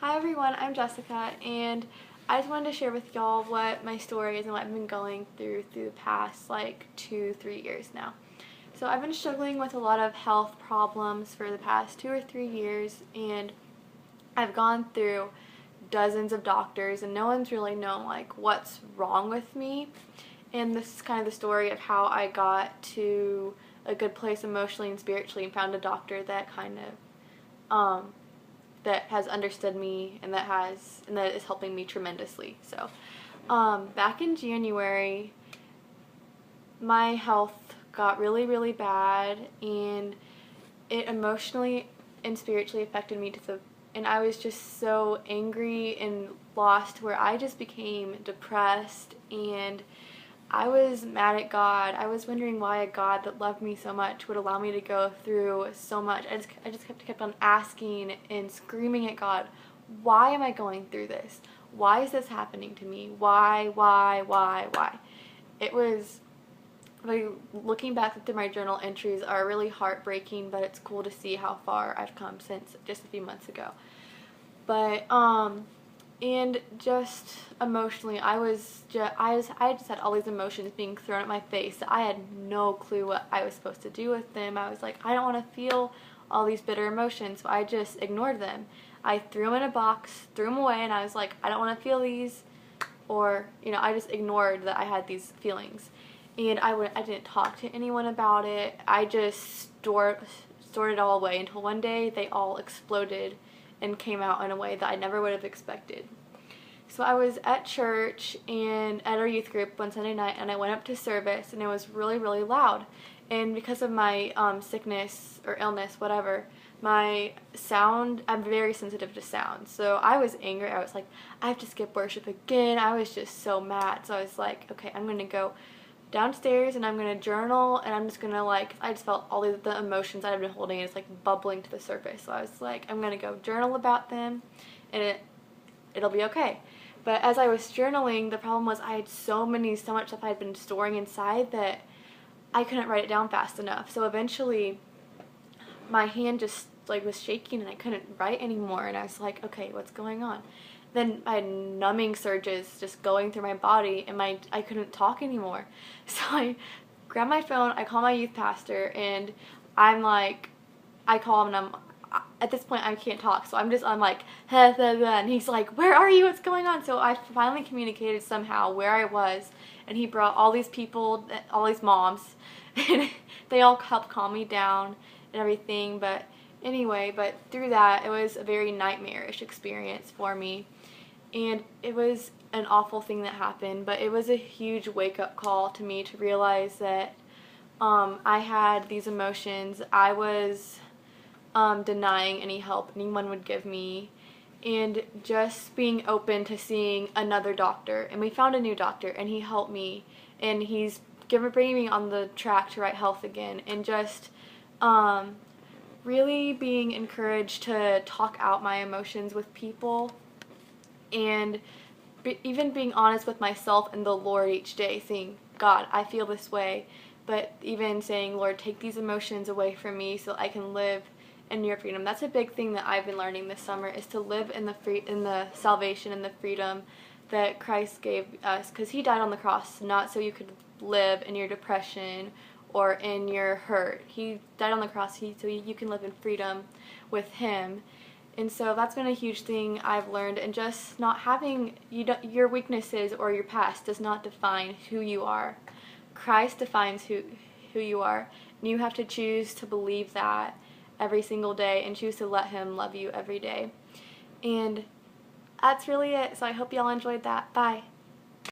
Hi everyone, I'm Jessica, and I just wanted to share with y'all what my story is and what I've been going through the past 2-3 years now. So I've been struggling with a lot of health problems for the past 2 or 3 years, and I've gone through dozens of doctors and no one's really known what's wrong with me. And this is kind of the story of how I got to a good place emotionally and spiritually and found a doctor that that has understood me and that is helping me tremendously. So back in January, my health got really bad, and it emotionally and spiritually affected me and I was just so angry and lost, where I just became depressed, and I was mad at God. I was wondering why a God that loved me so much would allow me to go through so much. I just kept on asking and screaming at God, why am I going through this? Why is this happening to me? Why? It was, looking back through my journal entries are really heartbreaking, but it's cool to see how far I've come since just a few months ago. But and just emotionally, I just had all these emotions being thrown at my face. I had no clue what I was supposed to do with them. I was like, I don't want to feel all these bitter emotions, so I just ignored them. I threw them in a box, threw them away, and I was like, I don't want to feel these, or I just ignored that I had these feelings, and I didn't talk to anyone about it. I just stored it all away until one day they all exploded and came out in a way that I never would have expected. So I was at church and at our youth group one Sunday night, and I went up to service, and it was really loud. And because of my sickness or illness, whatever, my sound, I'm very sensitive to sound. So I was angry. I was like, I have to skip worship again. I was just so mad. So I was like, okay, I'm going to go downstairs and I'm going to journal, and I'm just going to I just felt all the emotions I've been holding is bubbling to the surface. So I was like, I'm going to go journal about them, and it'll be okay. But as I was journaling, the problem was I had so much stuff I had been storing inside that I couldn't write it down fast enough. So eventually my hand just was shaking and I couldn't write anymore, and I was like, okay, what's going on? Then I had numbing surges just going through my body, and I couldn't talk anymore. So I grabbed my phone, I called my youth pastor, and I call him, and at this point I can't talk, so I'm like, huh, blah, blah, and he's like, where are you? What's going on? So I finally communicated somehow where I was, and he brought all these people, all these moms, and they all helped calm me down and everything. But through that, it was a very nightmarish experience for me. And it was an awful thing that happened, but it was a huge wake-up call to me to realize that I had these emotions. I was denying any help anyone would give me, and just being open to seeing another doctor. And we found a new doctor, and he helped me, and he's bringing me on the track to right health again, and just really being encouraged to talk out my emotions with people, and even being honest with myself and the Lord each day, saying, God, I feel this way, but even saying, Lord, take these emotions away from me so I can live in your freedom. That's a big thing that I've been learning this summer, is to live in the salvation and the freedom that Christ gave us, because he died on the cross not so you could live in your depression or in your hurt. He died on the cross so you can live in freedom with him. And so that's been a huge thing I've learned, and just not having your weaknesses or your past does not define who you are. Christ defines who you are, and you have to choose to believe that every single day and choose to let him love you every day. And that's really it. So I hope y'all enjoyed that. Bye.